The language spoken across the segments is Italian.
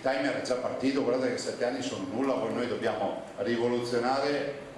timer è già partito, guardate che 7 anni sono nulla, poi noi dobbiamo rivoluzionare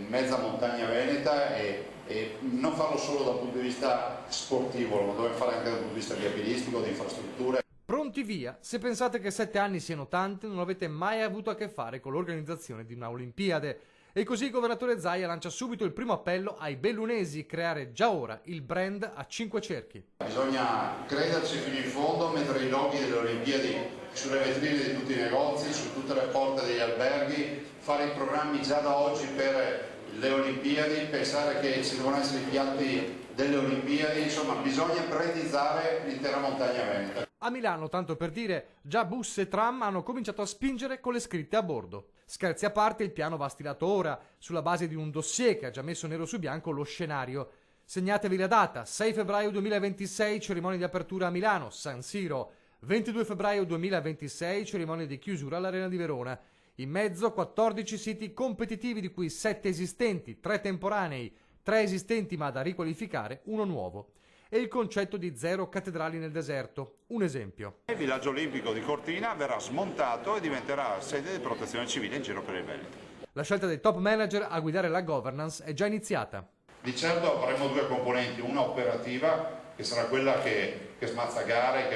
mezza montagna veneta e non farlo solo dal punto di vista sportivo, lo dobbiamo fare anche dal punto di vista viabilistico, di infrastrutture. Pronti via, se pensate che 7 anni siano tanti non avete mai avuto a che fare con l'organizzazione di una Olimpiade. E così il governatore Zaia lancia subito il primo appello ai bellunesi: creare già ora il brand a 5 cerchi. Bisogna crederci fino in fondo, mettere i loghi delle Olimpiadi sulle vetrine di tutti i negozi, su tutte le porte degli alberghi, fare i programmi già da oggi per le Olimpiadi, pensare che ci devono essere i piatti delle Olimpiadi, insomma bisogna pretizzare l'intera montagna veneta. A Milano, tanto per dire, già bus e tram hanno cominciato a spingere con le scritte a bordo. Scherzi a parte, il piano va stilato ora, sulla base di un dossier che ha già messo nero su bianco lo scenario. Segnatevi la data: 6 febbraio 2026, cerimonia di apertura a Milano, San Siro. 22 febbraio 2026, cerimonia di chiusura all'Arena di Verona. In mezzo 14 siti competitivi, di cui 7 esistenti, 3 temporanei, 3 esistenti ma da riqualificare, uno nuovo. E il concetto di 0 cattedrali nel deserto. Un esempio. Il villaggio olimpico di Cortina verrà smontato e diventerà sede di protezione civile in giro per il Veneto. La scelta dei top manager a guidare la governance è già iniziata. Di certo avremo due componenti, una operativa che sarà quella che smazza gare,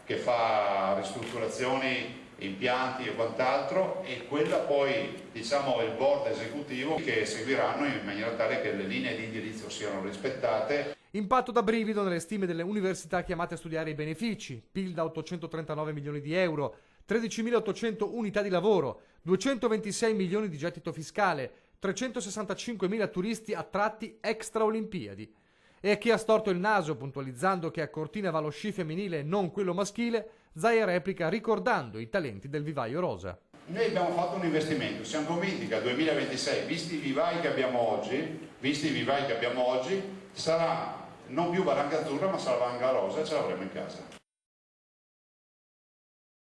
che fa ristrutturazioni, impianti e quant'altro, e quella poi, diciamo, il board esecutivo che seguiranno in maniera tale che le linee di indirizzo siano rispettate. Impatto da brivido nelle stime delle università chiamate a studiare i benefici: PIL da 839 milioni di euro, 13.800 unità di lavoro, 226 milioni di gettito fiscale, 365.000 turisti attratti extra Olimpiadi. E a chi ha storto il naso puntualizzando che a Cortina va lo sci femminile e non quello maschile, Zaia replica ricordando i talenti del vivaio rosa. Noi abbiamo fatto un investimento, siamo convinti che al 2026, visti i vivai che abbiamo oggi, sarà non più valanga azzurra ma sarà valanga rosa e ce l'avremo in casa.